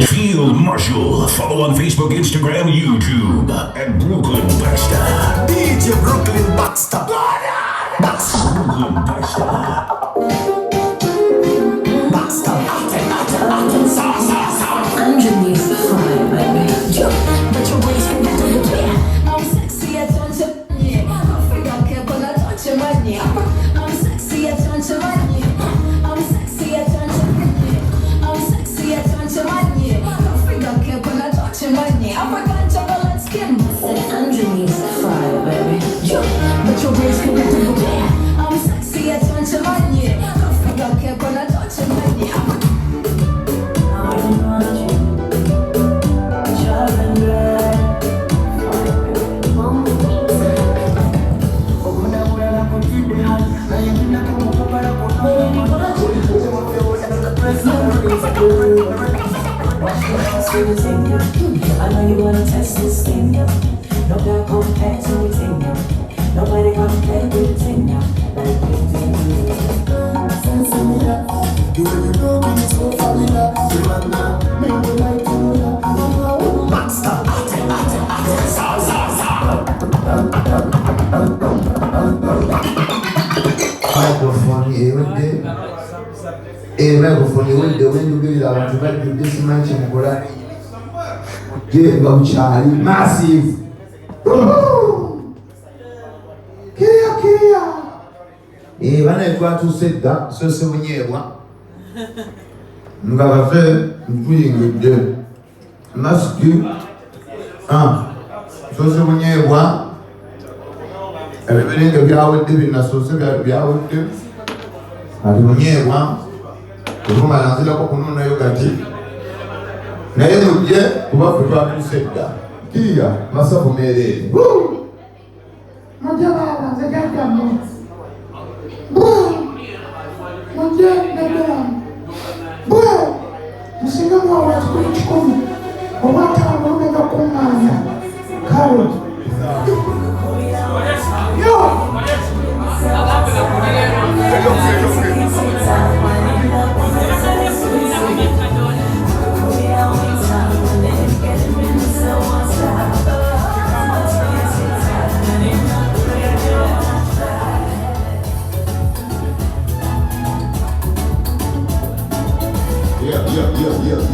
Field Marshall. Follow on Facebook, Instagram, YouTube at Brooklyn Baxter. DJ Brooklyn Baxter. Brooklyn Baxter. Underneath the fire, baby. But your waist can get to the clear. I'm sexy, I don't you, yeah. I figure I care, but I don't you, man, yeah. I'm sexy, I don't you, man, yeah. I'm sexy, I don't you, yeah. I'm sexy, I don't you, man, yeah. I figure I care, but I don't you, man, yeah. I'm a ganja, but let's skin. Underneath the fire, baby. But your waist can get to the clear. I'm sexy, I don't you, man, yeah. I figure I care, but I don't you, man, yeah. I know you wanna test this thing, no doubt compared to the thing, nobody compared to the thing, like you do. You know me so familiar, remember, me would like to know. Baxter, microphone here with them. A microphone here with them. When you give it out to make this mention, give up Charlie, massive. Kia. Et when I go to sit down, so c'est mon yé, moi. Nous avons fait une fouille de deux. Masque, so c'est mon yé, moi. Elle venait de bien avec des bines, so c'est bien avec deux. Elle mon yé, moi. Pour moi, lancer la coupe, on a eu gâté. Naye nous dit, on va faire tout cet gars. Qui a ma soeur pour m'aider? Mon Dieu, c'est quelqu'un de moi. Mon Dieu, madame. Msinga mwa watu kuchukuru. Wata wame na kumanya. Karo. Yo!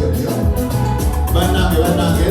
Yeah. Banange.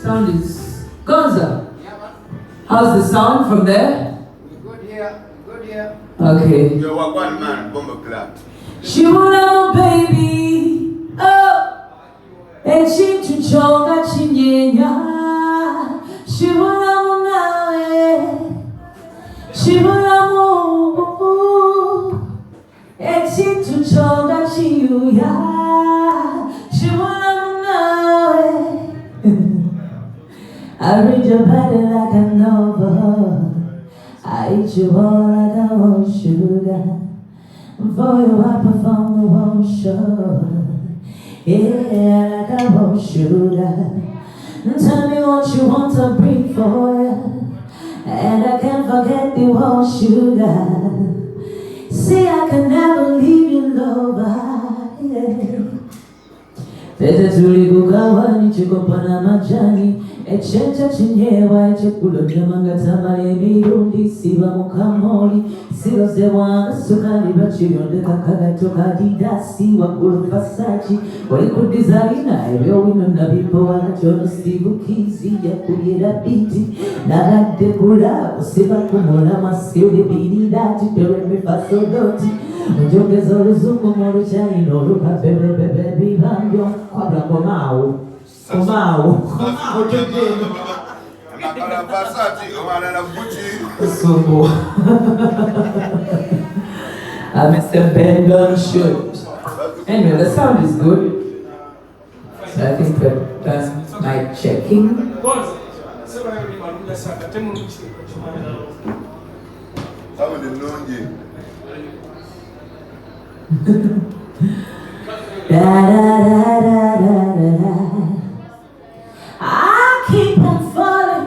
Sound is Gonza. How's the sound from there? Good here. Okay. You're one man, bomber clap. She wanna baby, oh, and she to choga chinyenya. She wanna nawe, she wanna and she to choga chiyuya. She wanna nawe. I read your body like a novel. I eat you all like I want sugar. For you I perform the whole show. Yeah, like I want sugar. Tell me what you want to bring for you, and I can't forget the whole sugar. See, I can never leave you lover. Yeah. Pete tulikugawa nichikopana majani echencha chinyewa echekulo nyamangatamale mirundi siba mukamoli siba zewanga sukali bachiyondeka kagatoka didasi wakulu fasachi walikudizaina ebyo wino nabipo wanachono Steve Kizi yakuyera biti nagadekula usiba kumula maskili bini dati pewe fasodoti Njongeza oluzungu moluchaino olukapebebebe bibambyo kwabla komao Sumbo Mr. Ben don't shoot. Anyway, the sound is good, so I think that's my checking. Da, da, da, da, da, da. I keep on falling.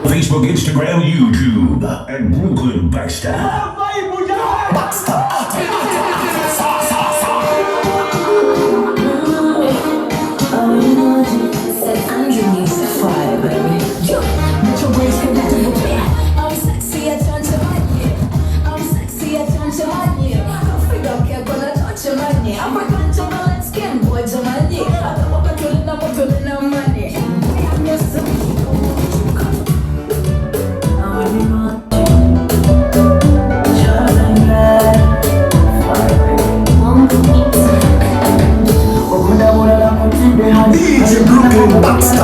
Facebook, Instagram, YouTube, and Brooklyn Baxter. DJ Brooklyn Baxter.